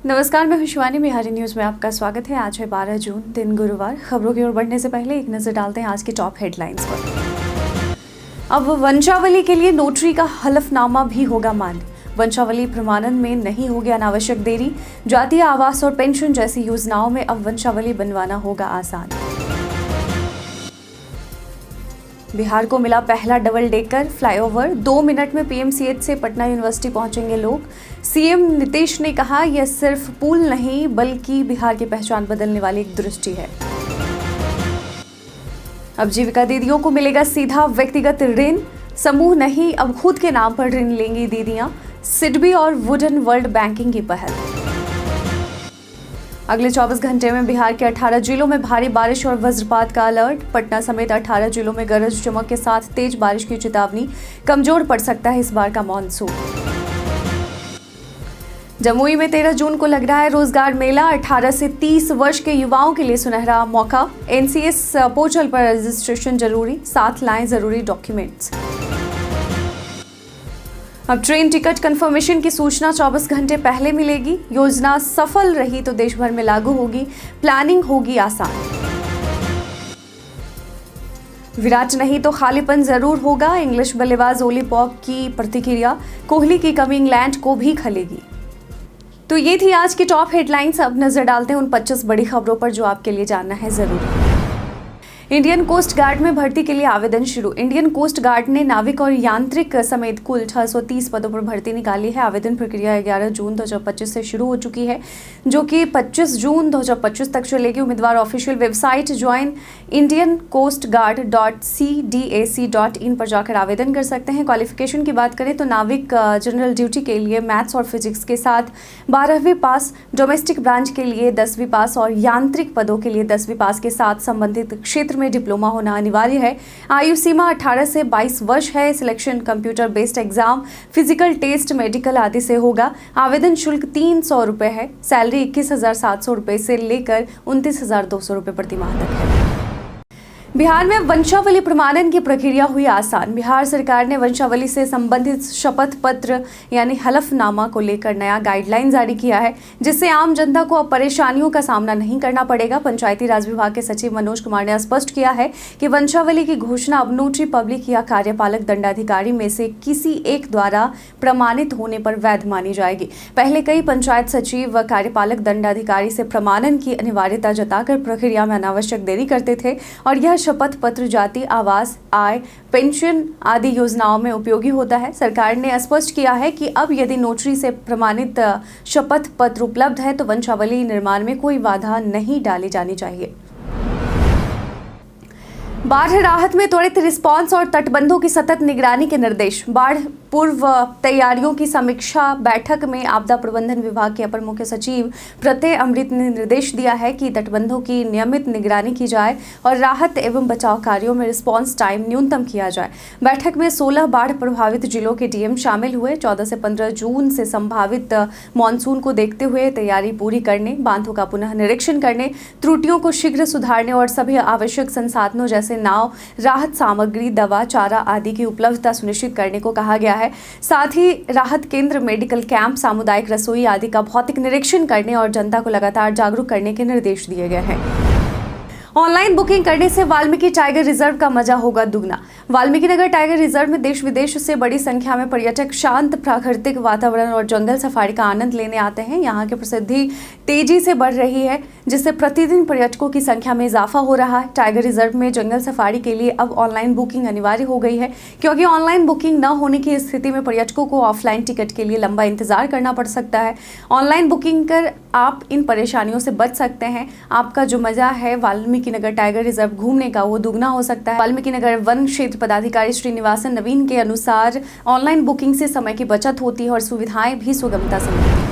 नमस्कार, मैं शिवानी। बिहारी न्यूज़ में आपका स्वागत है। आज है 12 जून, दिन गुरुवार। खबरों की ओर बढ़ने से पहले एक नज़र डालते हैं आज की टॉप हेडलाइंस पर। अब वंशावली के लिए नोटरी का हलफनामा भी होगा मान्य। वंशावली प्रमाणन में नहीं होगी अनावश्यक देरी। जातीय आवास और पेंशन जैसी योजनाओं में अब वंशावली बनवाना होगा आसान। बिहार को मिला पहला डबल डेकर फ्लाईओवर। 2 मिनट में पीएमसीएच से पटना यूनिवर्सिटी पहुंचेंगे लोग। सीएम नीतीश ने कहा, यह सिर्फ पुल नहीं बल्कि बिहार की पहचान बदलने वाली एक दृष्टि है। अब जीविका दीदियों को मिलेगा सीधा व्यक्तिगत ऋण। समूह नहीं, अब खुद के नाम पर ऋण लेंगी दीदियां। सिडबी और वुडन वर्ल्ड बैंकिंग की पहल। अगले 24 घंटे में बिहार के 18 जिलों में भारी बारिश और वज्रपात का अलर्ट। पटना समेत 18 जिलों में गरज चमक के साथ तेज बारिश की चेतावनी। कमजोर पड़ सकता है इस बार का मानसून। जमुई में 13 जून को लग रहा है रोजगार मेला। 18 से 30 वर्ष के युवाओं के लिए सुनहरा मौका। एनसीएस पोर्टल पर रजिस्ट्रेशन जरूरी, साथ लाएं जरूरी डॉक्यूमेंट्स। अब ट्रेन टिकट कंफर्मेशन की सूचना 24 घंटे पहले मिलेगी। योजना सफल रही तो देश भर में लागू होगी। प्लानिंग होगी आसान। विराट नहीं तो खालीपन जरूर होगा। इंग्लिश बल्लेबाज ओली पॉप की प्रतिक्रिया। कोहली की कमी इंग्लैंड को भी खलेगी। तो ये थी आज की टॉप हेडलाइंस। अब नजर डालते हैं उन 25 बड़ी खबरों पर जो आपके लिए जानना है जरूरी। इंडियन कोस्ट गार्ड में भर्ती के लिए आवेदन शुरू। इंडियन कोस्ट गार्ड ने नाविक और यांत्रिक समेत कुल 630 पदों पर भर्ती निकाली है। आवेदन प्रक्रिया 11 जून 2025 से शुरू हो चुकी है, जो कि 25 जून 2025 तक चलेगी। उम्मीदवार official website join Indian coast guard .cdac.in पर जाकर आवेदन कर सकते हैं। क्वालिफिकेशन की बात करें तो नाविक जनरल ड्यूटी के लिए मैथ्स और फिजिक्स के साथ 12वीं पास, डोमेस्टिक ब्रांच के लिए 10वीं पास और यांत्रिक पदों के लिए 10वीं पास के साथ संबंधित क्षेत्र में डिप्लोमा होना अनिवार्य है। आयु सीमा 18 से 22 वर्ष है। Selection computer based exam, physical test, medical आदि से होगा। आवेदन शुल्क 300 रुपये है। सैलरी 21,700 रुपये से लेकर 29,200 रुपये प्रति माह तक है। बिहार में वंशावली प्रमाणन की प्रक्रिया हुई आसान। बिहार सरकार ने वंशावली से संबंधित शपथ पत्र यानी हलफनामा को लेकर नया गाइडलाइन जारी किया है, जिससे आम जनता को अब परेशानियों का सामना नहीं करना पड़ेगा। पंचायती राज विभाग के सचिव मनोज कुमार ने स्पष्ट किया है कि वंशावली की घोषणा अब नोटरी पब्लिक या कार्यपालक दंडाधिकारी में से किसी एक द्वारा प्रमाणित होने पर वैध मानी जाएगी। पहले कई पंचायत सचिव व कार्यपालक दंडाधिकारी से प्रमाणन की अनिवार्यता जताकर प्रक्रिया में अनावश्यक देरी करते थे और यह शपथ पत्र जाति, आवास, आय, पेंशन आदि योजनाओं में उपयोगी होता है। सरकार ने स्पष्ट किया है कि अब यदि नोटरी से प्रमाणित शपथ पत्र उपलब्ध है तो वंशावली निर्माण में कोई बाधा नहीं डाली जानी चाहिए। बाढ़ राहत में त्वरित रिस्पांस और तटबंधों की सतत निगरानी के निर्देश। बाढ़ पूर्व तैयारियों की समीक्षा बैठक में आपदा प्रबंधन विभाग के अपर मुख्य सचिव प्रत्यय अमृत ने निर्देश दिया है कि तटबंधों की नियमित निगरानी की जाए और राहत एवं बचाव कार्यों में रिस्पांस टाइम न्यूनतम किया जाए। बैठक में 16 बाढ़ प्रभावित जिलों के डीएम शामिल हुए। 14 से 15 जून से संभावित मानसून को देखते हुए तैयारी पूरी करने, बांधों का पुनः निरीक्षण करने, त्रुटियों को शीघ्र सुधारने और सभी आवश्यक संसाधनों जैसे नाव, राहत सामग्री, दवा, चारा आदि की उपलब्धता सुनिश्चित करने को कहा गया है। साथ ही राहत केंद्र, मेडिकल कैंप, सामुदायिक रसोई आदि का भौतिक निरीक्षण करने और जनता को लगातार जागरूक करने के निर्देश दिए गए हैं। ऑनलाइन बुकिंग करने से वाल्मीकि टाइगर रिजर्व का मजा होगा दुगना। वाल्मीकि नगर टाइगर रिजर्व में देश विदेश से बड़ी संख्या में पर्यटक शांत प्राकृतिक वातावरण और जंगल सफारी का आनंद लेने आते हैं। यहाँ की प्रसिद्धि तेजी से बढ़ रही है, जिससे प्रतिदिन पर्यटकों की संख्या में इजाफा हो रहा है। टाइगर रिजर्व में जंगल सफारी के लिए अब ऑनलाइन बुकिंग अनिवार्य हो गई है, क्योंकि ऑनलाइन बुकिंग न होने की स्थिति में पर्यटकों को ऑफलाइन टिकट के लिए लंबा इंतजार करना पड़ सकता है। ऑनलाइन बुकिंग कर आप इन परेशानियों से बच सकते हैं। आपका जो मजा है वाल्मीकि नगर टाइगर रिजर्व घूमने का, वो दुगना हो सकता है। वाल्मीकि नगर वन क्षेत्र पदाधिकारी श्रीनिवासन नवीन के अनुसार ऑनलाइन बुकिंग से समय की बचत होती है और सुविधाएं भी सुगमता से मिलती हैं।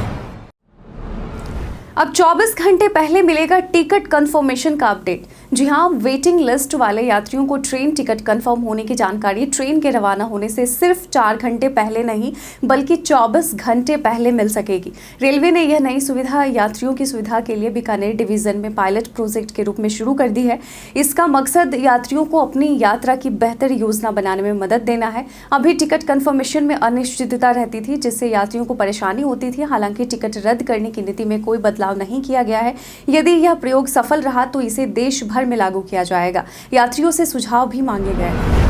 अब 24 घंटे पहले मिलेगा टिकट कंफर्मेशन का अपडेट। जी हाँ, वेटिंग लिस्ट वाले यात्रियों को ट्रेन टिकट कंफर्म होने की जानकारी ट्रेन के रवाना होने से सिर्फ 4 घंटे पहले नहीं बल्कि 24 घंटे पहले मिल सकेगी। रेलवे ने यह नई सुविधा यात्रियों की सुविधा के लिए बीकानेर डिवीजन में पायलट प्रोजेक्ट के रूप में शुरू कर दी है। इसका मकसद यात्रियों को अपनी यात्रा की बेहतर योजना बनाने में मदद देना है। अभी टिकट कंफर्मेशन में अनिश्चितता रहती थी, जिससे यात्रियों को परेशानी होती थी। हालांकि टिकट रद्द करने की नीति में कोई बदलाव नहीं किया गया है। यदि यह प्रयोग सफल रहा तो इसे देश भर में लागू किया जाएगा। यात्रियों से सुझाव भी मांगे गए।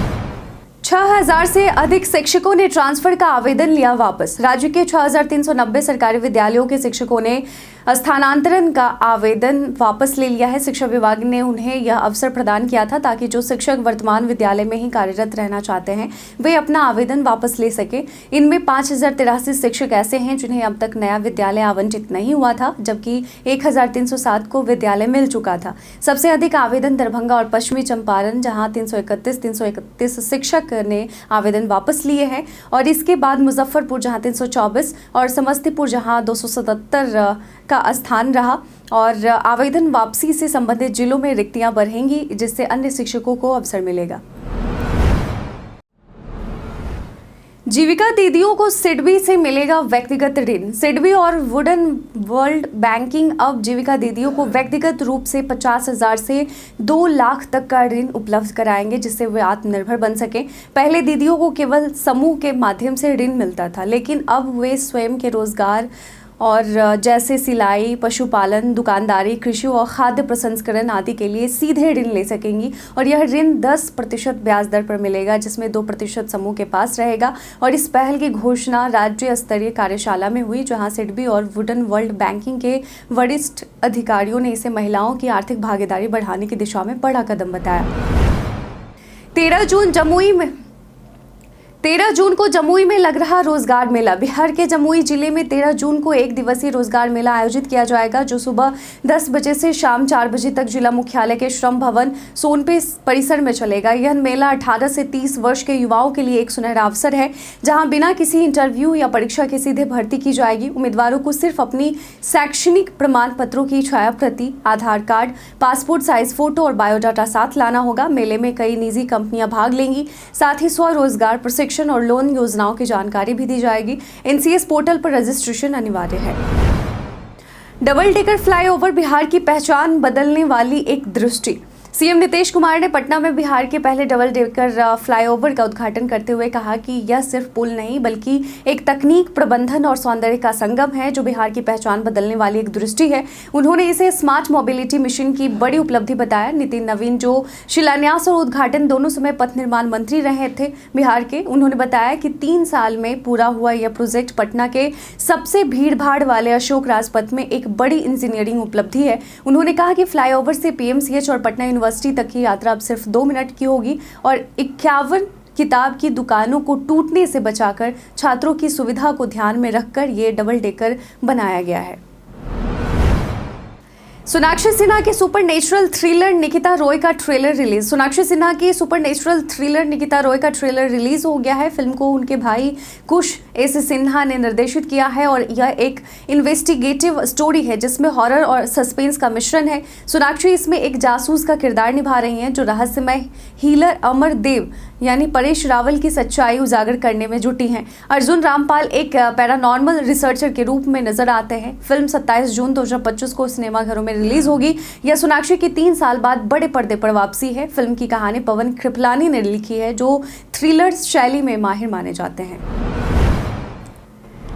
6000 से अधिक शिक्षकों ने ट्रांसफर का आवेदन लिया वापस। राज्य के 6390 सरकारी विद्यालयों के शिक्षकों ने स्थानांतरण का आवेदन वापस ले लिया है। शिक्षा विभाग ने उन्हें यह अवसर प्रदान किया था ताकि जो शिक्षक वर्तमान विद्यालय में ही कार्यरत रहना चाहते हैं वे अपना आवेदन वापस ले सके। इनमें 5083 शिक्षक ऐसे हैं जिन्हें अब तक नया विद्यालय आवंटित नहीं हुआ था, जबकि 1307 को विद्यालय मिल चुका था। सबसे अधिक आवेदन दरभंगा और पश्चिमी चंपारण, जहां 331 शिक्षक ने आवेदन वापस लिए हैं, और इसके बाद मुजफ्फरपुर जहां 324 और समस्तीपुर जहां 277 का स्थान रहा। और आवेदन वापसी से संबंधित जिलों में रिक्तियां बढ़ेंगी, जिससे अन्य शिक्षकों को अवसर मिलेगा। जीविका दीदियों को सिडबी से मिलेगा व्यक्तिगत ऋण। सिडबी और वुडन वर्ल्ड बैंकिंग अब जीविका दीदियों को व्यक्तिगत रूप से 50,000 से 2 लाख तक का ऋण उपलब्ध कराएंगे, जिससे वे आत्मनिर्भर बन सकें। पहले दीदियों को केवल समूह के माध्यम से ऋण मिलता था, लेकिन अब वे स्वयं के रोजगार और जैसे सिलाई, पशुपालन, दुकानदारी, कृषि और खाद्य प्रसंस्करण आदि के लिए सीधे ऋण ले सकेंगी। और यह ऋण 10% ब्याज दर पर मिलेगा, जिसमें 2% समूह के पास रहेगा। और इस पहल की घोषणा राज्य स्तरीय कार्यशाला में हुई, जहां सिडबी और वुडन वर्ल्ड बैंकिंग के वरिष्ठ अधिकारियों ने इसे महिलाओं की आर्थिक भागीदारी बढ़ाने की दिशा में बड़ा कदम बताया। 13 जून को जमुई में लग रहा रोजगार मेला। बिहार के जमुई जिले में 13 जून को 1 दिवसीय रोजगार मेला आयोजित किया जाएगा, जो सुबह 10 बजे से शाम 4 बजे तक जिला मुख्यालय के श्रम भवन सोनपे परिसर में चलेगा। यह मेला 18 से 30 वर्ष के युवाओं के लिए एक सुनहरा अवसर है, जहां बिना किसी इंटरव्यू या परीक्षा के सीधे भर्ती की जाएगी। उम्मीदवारों को सिर्फ अपनी शैक्षणिक प्रमाण पत्रों की छाया प्रति, आधार कार्ड, पासपोर्ट साइज फोटो और बायोडाटा साथ लाना होगा। मेले में कई निजी कंपनियां भाग लेंगी। साथ ही स्वरोजगार प्रशिक्षण और लोन योजनाओं की जानकारी भी दी जाएगी। एनसीएस पोर्टल पर रजिस्ट्रेशन अनिवार्य है। डबल डेकर फ्लाईओवर बिहार की पहचान बदलने वाली एक दृष्टि। सीएम नीतीश कुमार ने पटना में बिहार के पहले डबल डेकर फ्लाईओवर का उद्घाटन करते हुए कहा कि यह सिर्फ पुल नहीं बल्कि एक तकनीक, प्रबंधन और सौंदर्य का संगम है, जो बिहार की पहचान बदलने वाली एक दृष्टि है। उन्होंने इसे स्मार्ट मोबिलिटी मिशन की बड़ी उपलब्धि बताया। नितिन नवीन, जो शिलान्यास और उद्घाटन दोनों समय पथ निर्माण मंत्री रहे थे बिहार के, उन्होंने बताया कि 3 साल में पूरा हुआ यह प्रोजेक्ट पटना के सबसे भीड़भाड़ वाले अशोक राजपथ में एक बड़ी इंजीनियरिंग उपलब्धि है। उन्होंने कहा कि फ्लाईओवर से पीएमसीएच और पटना यूनिवर्सिटी तक की यात्रा अब सिर्फ 2 मिनट की होगी और 51 किताब की दुकानों को टूटने से बचाकर छात्रों की सुविधा को ध्यान में रखकर ये डबल डेकर बनाया गया है। सोनाक्षी सिन्हा के सुपरनेचुरल थ्रिलर निकिता रॉय का ट्रेलर रिलीज। सोनाक्षी सिन्हा की सुपरनेचुरल थ्रिलर निकिता रॉय का ट्रेलर रिलीज हो गया है। फिल्म को उनके भाई कुश एस सिन्हा ने निर्देशित किया है और यह एक इन्वेस्टिगेटिव स्टोरी है जिसमें हॉरर और सस्पेंस का मिश्रण है। सोनाक्षी इसमें एक जासूस का किरदार निभा रही हैं, जो रहस्यमय हीलर अमर देव यानी परेश रावल की सच्चाई उजागर करने में जुटी हैं। अर्जुन रामपाल एक पैरानॉर्मल रिसर्चर के रूप में नजर आते हैं। फिल्म 27 जून 2025 को सिनेमाघरों में रिलीज होगी। यह सोनाक्षी की 3 साल बाद बड़े पर्दे पर वापसी है। फिल्म की कहानी पवन कृपलानी ने लिखी है, जो थ्रिलर शैली में माहिर माने जाते हैं।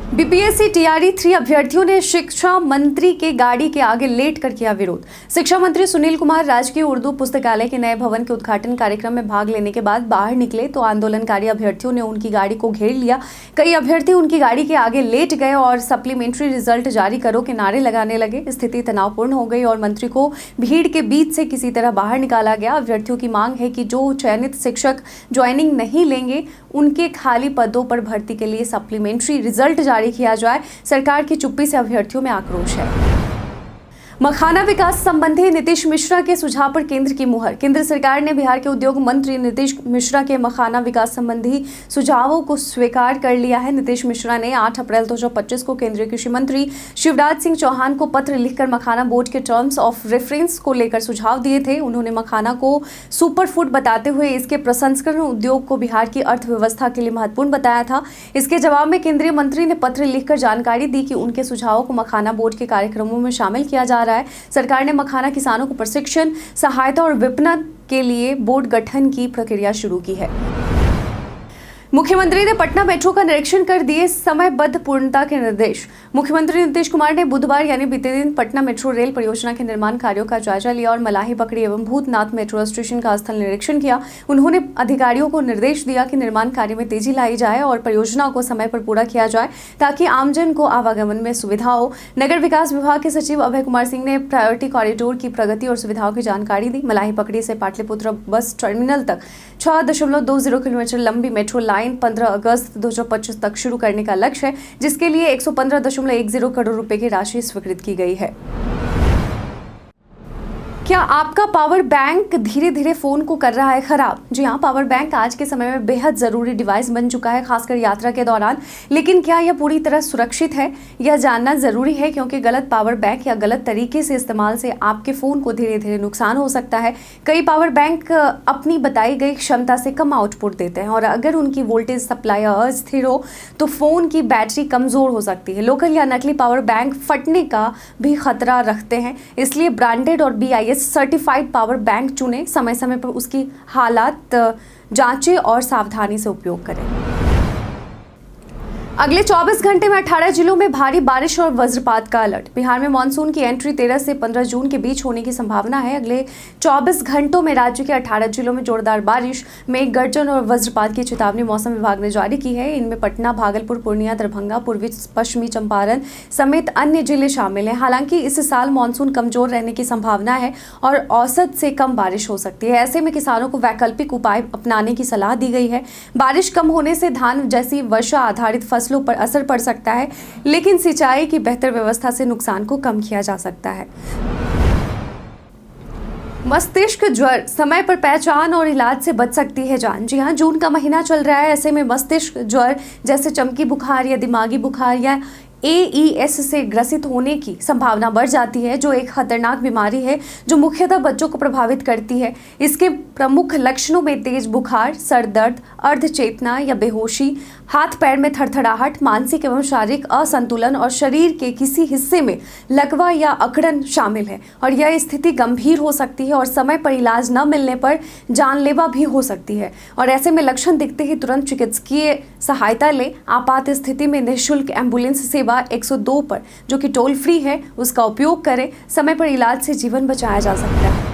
बीपीएससी टीआरई 3 अभ्यर्थियों ने शिक्षा मंत्री के गाड़ी के आगे लेट कर किया विरोध। शिक्षा मंत्री सुनील कुमार राजकीय उर्दू पुस्तकालय के नए भवन के उद्घाटन कार्यक्रम में भाग लेने के बाद बाहर निकले तो आंदोलनकारी अभ्यर्थियों ने उनकी गाड़ी को घेर लिया। कई अभ्यर्थी उनकी गाड़ी के आगे लेट गए और सप्लीमेंट्री रिजल्ट जारी करो के नारे लगाने लगे। स्थिति तनावपूर्ण हो गई और मंत्री को भीड़ के बीच से किसी तरह बाहर निकाला गया। अभ्यर्थियों की मांग है कि जो चयनित शिक्षक ज्वाइनिंग नहीं लेंगे उनके खाली पदों पर भर्ती के लिए सप्लीमेंट्री रिजल्ट जारी किया जाए। सरकार की चुप्पी से अभ्यर्थियों में आक्रोश है। मखाना विकास संबंधी नीतीश मिश्रा के सुझाव पर केंद्र की मुहर। केंद्र सरकार ने बिहार के उद्योग मंत्री नीतीश मिश्रा के मखाना विकास संबंधी सुझावों को स्वीकार कर लिया है। नीतीश मिश्रा ने 8 अप्रैल 2025 को केंद्रीय कृषि मंत्री शिवराज सिंह चौहान को पत्र लिखकर मखाना बोर्ड के टर्म्स ऑफ रेफरेंस को लेकर सुझाव दिए थे। उन्होंने मखाना को सुपर फूड बताते हुए इसके प्रसंस्करण उद्योग को बिहार की अर्थव्यवस्था के लिए महत्वपूर्ण बताया था। इसके जवाब में केंद्रीय मंत्री ने पत्र लिखकर जानकारी दी कि उनके सुझावों को मखाना बोर्ड के कार्यक्रमों में शामिल किया जा रहा है। सरकार ने मखाना किसानों को प्रशिक्षण, सहायता और विपणन के लिए बोर्ड गठन की प्रक्रिया शुरू की है। मुख्यमंत्री ने पटना मेट्रो का निरीक्षण कर दिए समयबद्ध पूर्णता के निर्देश। मुख्यमंत्री नीतीश कुमार ने बुधवार यानी बीते दिन पटना मेट्रो रेल परियोजना के निर्माण कार्यों का जायजा लिया और मलाही पकड़ी एवं भूतनाथ मेट्रो स्टेशन का स्थल निरीक्षण किया। उन्होंने अधिकारियों को निर्देश दिया कि निर्माण कार्य में तेजी लाई जाए और परियोजना को समय पर पूरा किया जाए ताकि आमजन को आवागमन में सुविधा हो। नगर विकास विभाग के सचिव अभय कुमार सिंह ने प्रायोरिटी कॉरिडोर की प्रगति और सुविधाओं की जानकारी दी। मलाही पकड़ी से पाटलिपुत्र बस टर्मिनल तक 6.20 किलोमीटर लंबी मेट्रो लाइन 15 अगस्त 2025 तक शुरू करने का लक्ष्य है, जिसके लिए 115.10 करोड़ रुपए की राशि स्वीकृत की गई है। क्या आपका पावर बैंक धीरे धीरे फोन को कर रहा है खराब? जी हाँ, पावर बैंक आज के समय में बेहद जरूरी डिवाइस बन चुका है, खासकर यात्रा के दौरान। लेकिन क्या यह पूरी तरह सुरक्षित है? यह जानना जरूरी है, क्योंकि गलत पावर बैंक या गलत तरीके से इस्तेमाल से आपके फोन को धीरे धीरे नुकसान हो सकता है। कई पावर बैंक अपनी बताई गई क्षमता से कम आउटपुट देते हैं और अगर उनकी वोल्टेज सप्लाई अस्थिर हो तो फोन की बैटरी कमजोर हो सकती है। लोकल या नकली पावर बैंक फटने का भी खतरा रखते हैं, इसलिए ब्रांडेड और BIS सर्टिफाइड पावर बैंक चुनें। समय समय पर उसकी हालात जांचें और सावधानी से उपयोग करें। अगले 24 घंटे में 18 जिलों में भारी बारिश और वज्रपात का अलर्ट। बिहार में मानसून की एंट्री 13 से 15 जून के बीच होने की संभावना है। अगले 24 घंटों में राज्य के 18 जिलों में जोरदार बारिश, मेघ गर्जन और वज्रपात की चेतावनी मौसम विभाग ने जारी की है। इनमें पटना, भागलपुर, पूर्णिया, दरभंगा, पूर्वी पश्चिमी चंपारण समेत अन्य जिले शामिल हैं। हालांकि इस साल मानसून कमजोर रहने की संभावना है और औसत से कम बारिश हो सकती है। ऐसे में किसानों को वैकल्पिक उपाय अपनाने की सलाह दी गई है। बारिश कम होने से धान जैसी वर्षा आधारित फसलों पर असर पड़ सकता है, लेकिन सिंचाई की बेहतर व्यवस्था से नुकसान को कम किया जा सकता है। मस्तिष्क ज्वर, समय पर पहचान और इलाज से बच सकती है जान। जी हाँ, जून का महीना चल रहा है। ऐसे में मस्तिष्क ज्वर जैसे चमकी बुखार या दिमागी बुखार या AES से ग्रसित होने की संभावना बढ़ जाती है, जो एक खतरनाक बीमारी है जो मुख्यतः बच्चों को प्रभावित करती है। इसके प्रमुख लक्षणों में तेज बुखार, सर दर्द, अर्धचेतना या बेहोशी, हाथ पैर में थरथराहट, मानसिक एवं शारीरिक असंतुलन और शरीर के किसी हिस्से में लकवा या अकड़न शामिल है। और यह स्थिति गंभीर हो सकती है और समय पर इलाज न मिलने पर जानलेवा भी हो सकती है। और ऐसे में लक्षण दिखते ही तुरंत चिकित्सकीय सहायता लें। आपात स्थिति में निःशुल्क एम्बुलेंस सेवा 102 पर, जो कि टोल फ्री है, उसका उपयोग करें। समय पर इलाज से जीवन बचाया जा सकता है।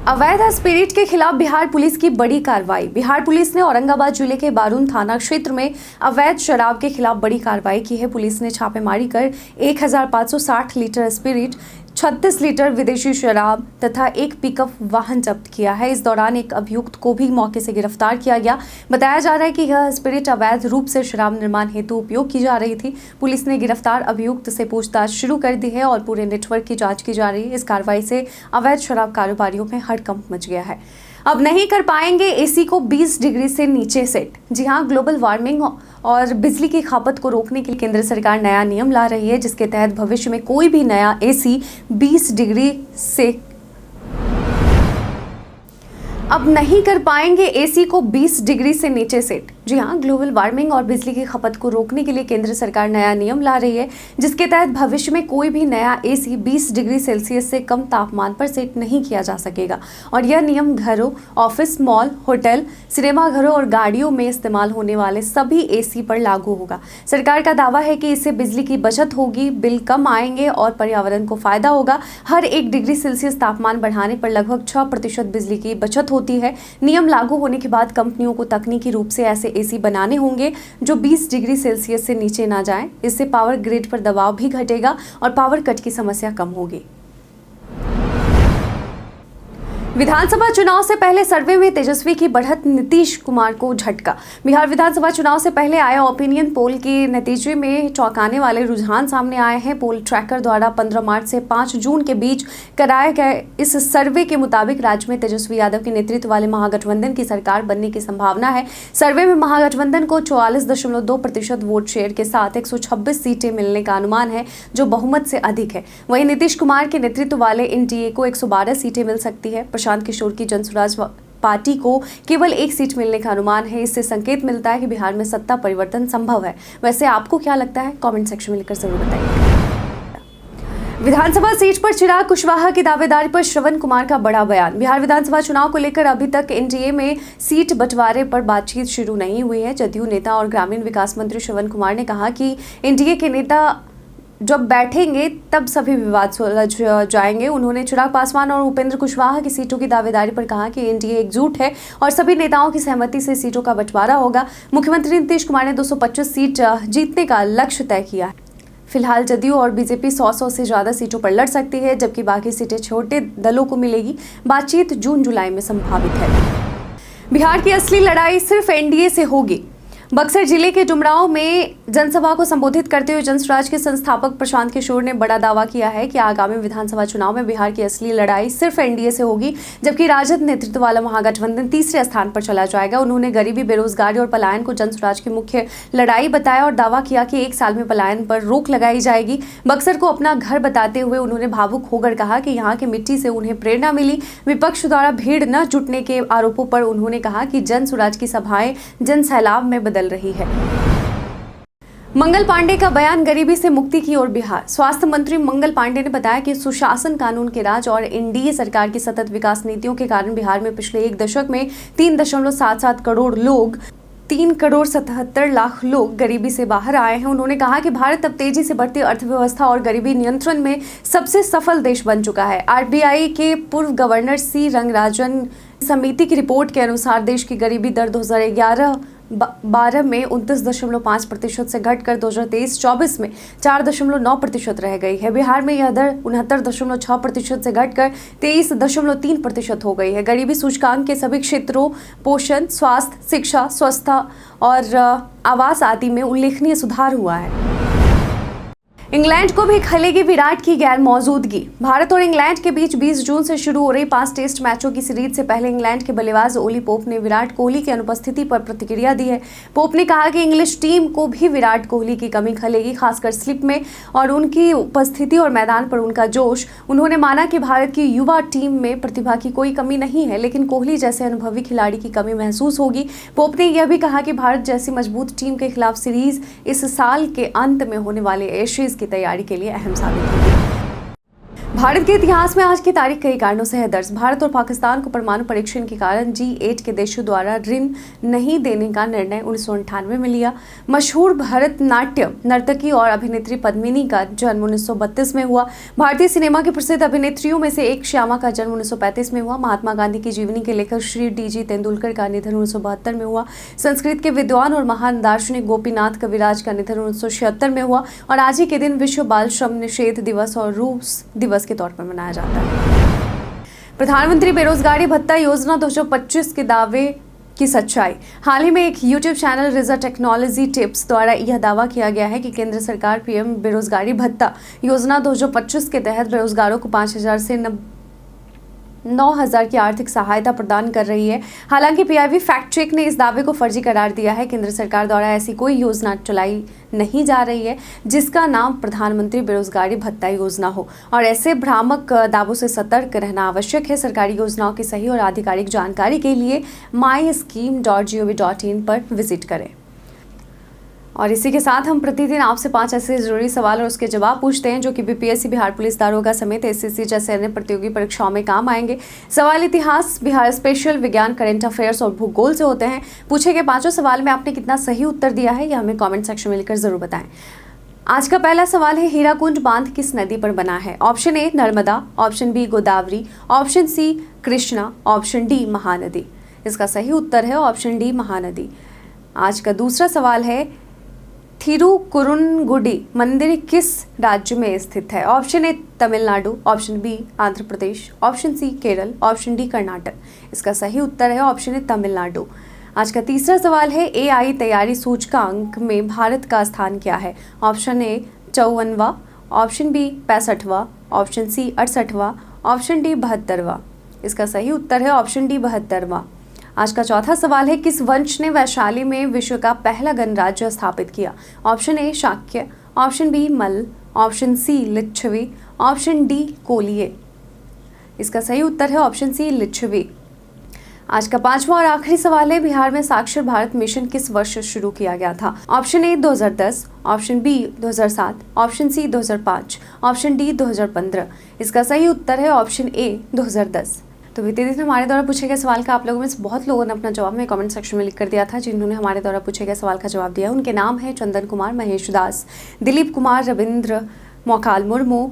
अवैध स्पिरिट के खिलाफ बिहार पुलिस की बड़ी कार्रवाई। बिहार पुलिस ने औरंगाबाद जिले के बारून थाना क्षेत्र में अवैध शराब के खिलाफ बड़ी कार्रवाई की है। पुलिस ने छापेमारी कर 1560 लीटर स्पिरिट, 36 लीटर विदेशी शराब तथा एक पिकअप वाहन जब्त किया है। इस दौरान एक अभियुक्त को भी मौके से गिरफ्तार किया गया। बताया जा रहा है कि यह स्पिरिट अवैध रूप से शराब निर्माण हेतु उपयोग की जा रही थी। पुलिस ने गिरफ्तार अभियुक्त से पूछताछ शुरू कर दी है और पूरे नेटवर्क की जांच की जा रही है। इस कार्रवाई से अवैध शराब कारोबारियों में हड़कंप मच गया है। अब नहीं कर पाएंगे AC को 20 डिग्री से नीचे सेट। जी हाँ, ग्लोबल वार्मिंग और बिजली की खपत को रोकने के लिए केंद्र सरकार नया नियम ला रही है, जिसके तहत भविष्य में कोई भी नया AC 20 डिग्री से अब नहीं कर पाएंगे AC को 20 डिग्री से नीचे सेट। जी हाँ, ग्लोबल वार्मिंग और बिजली की खपत को रोकने के लिए केंद्र सरकार नया नियम ला रही है, जिसके तहत भविष्य में कोई भी नया AC 20 डिग्री सेल्सियस से कम तापमान पर सेट नहीं किया जा सकेगा। और यह नियम घरों, ऑफिस, मॉल, होटल, सिनेमाघरों और गाड़ियों में इस्तेमाल होने वाले सभी AC पर लागू होगा। सरकार का दावा है कि इससे बिजली की बचत होगी, बिल कम आएंगे और पर्यावरण को फायदा होगा। हर 1 डिग्री सेल्सियस तापमान बढ़ाने पर लगभग 6% बिजली की बचत होती है। नियम लागू होने के बाद कंपनियों को तकनीकी रूप से ऐसे AC बनाने होंगे जो 20 डिग्री सेल्सियस से नीचे ना जाएं। इससे पावर ग्रिड पर दबाव भी घटेगा और पावर कट की समस्या कम होगी। विधानसभा चुनाव से पहले सर्वे में तेजस्वी की बढ़त, नीतीश कुमार को झटका। बिहार विधानसभा चुनाव से पहले आया ओपिनियन पोल के नतीजे में चौंकाने वाले रुझान सामने आए हैं। पोल ट्रैकर द्वारा 15 मार्च से 5 जून के बीच कराए गए इस सर्वे के मुताबिक राज्य में तेजस्वी यादव के नेतृत्व वाले महागठबंधन की सरकार बनने की संभावना है। सर्वे में महागठबंधन को 44.2% वोट शेयर के साथ 126 सीटें मिलने का अनुमान है, जो बहुमत से अधिक है। वहीं नीतीश कुमार के नेतृत्व वाले एनडीए को 112 सीटें मिल सकती है। प्रशांत किशोर की जनसुराज पार्टी को केवल 1 सीट मिलने का अनुमान है। इससे संकेत मिलता है कि बिहार में सत्ता परिवर्तन संभव है। वैसे आपको क्या लगता है, कमेंट सेक्शन में लिखकर जरूर बताइए। विधानसभा सीट पर चिराग कुशवाहा की दावेदारी पर श्रवण कुमार का बड़ा बयान। बिहार विधानसभा चुनाव को लेकर अभी तक एनडीए में सीट बंटवारे पर बातचीत शुरू नहीं हुई है। जदयू नेता और ग्रामीण विकास मंत्री श्रवण कुमार ने कहा कि एनडीए के नेता जब बैठेंगे तब सभी विवाद सुलझ जाएंगे। उन्होंने चिराग पासवान और उपेंद्र कुशवाहा की सीटों की दावेदारी पर कहा कि एनडीए एकजुट है और सभी नेताओं की सहमति से सीटों का बंटवारा होगा। मुख्यमंत्री नीतीश कुमार ने 225 सीट जीतने का लक्ष्य तय किया है। फिलहाल जदयू और बीजेपी 100 से ज्यादा सीटों पर लड़ सकती है, जबकि बाकी सीटें छोटे दलों को मिलेगी। बातचीत जून-जुलाई में संभावित है। बिहार की असली लड़ाई सिर्फ एनडीए से होगी। बक्सर जिले के डुमरांव में जनसभा को संबोधित करते हुए जनसुराज के संस्थापक प्रशांत किशोर ने बड़ा दावा किया है कि आगामी विधानसभा चुनाव में बिहार की असली लड़ाई सिर्फ एनडीए से होगी, जबकि राजद नेतृत्व वाला महागठबंधन तीसरे स्थान पर चला जाएगा। उन्होंने गरीबी, बेरोजगारी और पलायन को जनसुराज की मुख्य लड़ाई बताया और दावा किया कि 1 साल में पलायन पर रोक लगाई जाएगी। बक्सर को अपना घर बताते हुए उन्होंने भावुक होकर कहा कि यहाँ की मिट्टी से उन्हें प्रेरणा मिली। विपक्ष द्वारा भीड़ न जुटने के आरोपों पर उन्होंने कहा कि जनसुराज की सभाएं जन सैलाब में बदल रही है। मंगल पांडे का बयान, गरीबी से मुक्ति की ओर बिहार। स्वास्थ्य मंत्री मंगल पांडे ने बताया कि सुशासन, कानून के राज और एनडीए सरकार की सतत विकास नीतियों के कारण बिहार में पिछले 1 दशक में 3.77 करोड़ लोग 3,77,00,000 लोग गरीबी से बाहर आए हैं। उन्होंने कहा कि भारत अब तेजी से बढ़ती अर्थव्यवस्था और गरीबी नियंत्रण में सबसे सफल देश बन चुका है। आरबीआई के पूर्व गवर्नर सी रंगराजन समिति की रिपोर्ट के अनुसार देश की गरीबी दर 2011-12 में 29.5% से घटकर 2023-24 में 4.9% रह गई है। बिहार में यह दर 69.6% से घटकर 23.3% हो गई है। गरीबी सूचकांक के सभी क्षेत्रों, पोषण, स्वास्थ्य, शिक्षा, स्वच्छता और आवास आदि में उल्लेखनीय सुधार हुआ है। इंग्लैंड को भी खलेगी विराट की गैर मौजूदगी। भारत और इंग्लैंड के बीच 20 जून से शुरू हो रही 5 टेस्ट मैचों की सीरीज से पहले इंग्लैंड के बल्लेबाज ओली पोप ने विराट कोहली की अनुपस्थिति पर प्रतिक्रिया दी है। पोप ने कहा कि इंग्लिश टीम को भी विराट कोहली की कमी खलेगी, खासकर स्लिप में और उनकी उपस्थिति और मैदान पर उनका जोश। उन्होंने माना कि भारत की युवा टीम में प्रतिभा की कोई कमी नहीं है, लेकिन कोहली जैसे अनुभवी खिलाड़ी की कमी महसूस होगी। पोप ने यह भी कहा कि भारत जैसी मजबूत टीम के खिलाफ सीरीज इस साल के अंत में होने वाले एशियज की तैयारी के लिए अहम साबित होगी। भारत के इतिहास में आज की तारीख कई कारणों से है दर्ज। भारत और पाकिस्तान को परमाणु परीक्षण के कारण G8 के देशों द्वारा ऋण नहीं देने का निर्णय 1998 में लिया। मशहूर भरतनाट्यम नर्तकी और अभिनेत्री पद्मिनी का जन्म 1932 में हुआ। भारतीय सिनेमा की प्रसिद्ध अभिनेत्रियों में से एक श्यामा का जन्म 1935 में हुआ। महात्मा गांधी की जीवनी के लेखक श्री D.G. तेंदुलकर का निधन 1972 में हुआ। संस्कृत के विद्वान और महान दार्शनिक गोपीनाथ कविराज का निधन 1976 में हुआ। और आज ही के दिन विश्व बाल श्रम निषेध दिवस और रूस दिवस के तौर पर मनाया जाता है। प्रधानमंत्री बेरोजगारी भत्ता योजना 2025 के दावे की सच्चाई। हाल ही में एक YouTube चैनल रिजा टेक्नोलॉजी टिप्स द्वारा यह दावा किया गया है कि केंद्र सरकार पीएम बेरोजगारी भत्ता योजना 2025 के तहत बेरोजगारों को 5,000 से 9,000 की आर्थिक सहायता प्रदान कर रही है। हालांकि PIB फैक्ट चेक ने इस दावे को फर्जी करार दिया है। केंद्र सरकार द्वारा ऐसी कोई योजना चलाई नहीं जा रही है जिसका नाम प्रधानमंत्री बेरोजगारी भत्ता योजना हो, और ऐसे भ्रामक दावों से सतर्क रहना आवश्यक है। सरकारी योजनाओं की सही और आधिकारिक जानकारी के लिए myscheme.gov.in पर विजिट करें। और इसी के साथ हम प्रतिदिन आपसे 5 ऐसे जरूरी सवाल और उसके जवाब पूछते हैं जो कि BPSC, बिहार पुलिस दारोगा समेत SSC जैसे अन्य प्रतियोगी परीक्षाओं में काम आएंगे। सवाल इतिहास, बिहार स्पेशल, विज्ञान, करंट अफेयर्स और भूगोल से होते हैं। पूछे गए 5 सवाल में आपने कितना सही उत्तर दिया है यह हमें कमेंट सेक्शन में लिखकर जरूर बताएं। आज का पहला सवाल है, हीराकुंड बांध किस नदी पर बना है? Option A Narmada, option B Godavari, option C Krishna, option D Mahanadi. इसका सही उत्तर है ऑप्शन डी महानदी। आज का दूसरा सवाल है, थिरुकुरुनगुडी मंदिर किस राज्य में स्थित है? Option A Tamil Nadu, option B Andhra Pradesh, option C Kerala, option D Karnataka. इसका सही उत्तर है ऑप्शन ए तमिलनाडु। आज का तीसरा सवाल है, AI तैयारी सूचकांक में भारत का स्थान क्या है? ऑप्शन ए 54वां, ऑप्शन बी 65वां, ऑप्शन सी 68वां, ऑप्शन डी 72वां। इसका सही उत्तर है ऑप्शन डी 72वां। आज का चौथा सवाल है, किस वंश ने वैशाली में विश्व का पहला गणराज्य स्थापित किया? Option A Shakya, option B Malla, option C Lichchhavi, option D Koliya. इसका सही उत्तर है ऑप्शन सी लिच्छवी। आज का पांचवा और आखिरी सवाल है, बिहार में साक्षर भारत मिशन किस वर्ष शुरू किया गया था? Option A 2010, option B 2007, option C 2005, option D 2015। इसका सही उत्तर है ऑप्शन ए 2010। तो बीते दिन हमारे द्वारा पूछे गए सवाल का आप लोगों में से बहुत लोगों ने अपना जवाब में कमेंट सेक्शन में लिख कर दिया था। जिन्होंने हमारे द्वारा पूछे गए सवाल का जवाब दिया उनके नाम है चंदन कुमार, महेश दास, दिलीप कुमार, रविंद्र, मोकाल मुर्मू,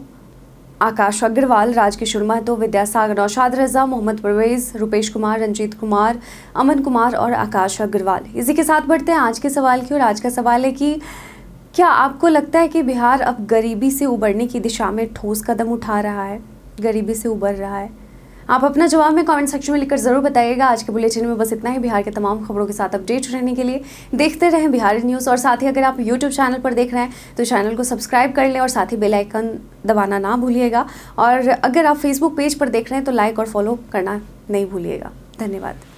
आकाश अग्रवाल, राजकिशोर महतो, विद्यासागर, नौशाद रजा, मोहम्मद परवेज, रुपेश कुमार, रंजीत कुमार, अमन कुमार और आकाश अग्रवाल। इसी के साथ बढ़ते हैं आज के सवाल की। और आज का सवाल है कि क्या आपको लगता है कि बिहार अब गरीबी से उबरने की दिशा में ठोस कदम उठा रहा है, गरीबी से उबर रहा है? आप अपना जवाब में कमेंट सेक्शन में लिखकर जरूर बताइएगा। आज के बुलेटिन में बस इतना ही। बिहार के तमाम खबरों के साथ अपडेट रहने के लिए देखते रहें बिहारी न्यूज़। और साथ ही अगर आप यूट्यूब चैनल पर देख रहे हैं तो चैनल को सब्सक्राइब कर लें और साथ ही बेल आइकन दबाना ना भूलिएगा। और अगर आप फेसबुक पेज पर देख रहे हैं तो लाइक और फॉलो करना नहीं भूलिएगा। धन्यवाद।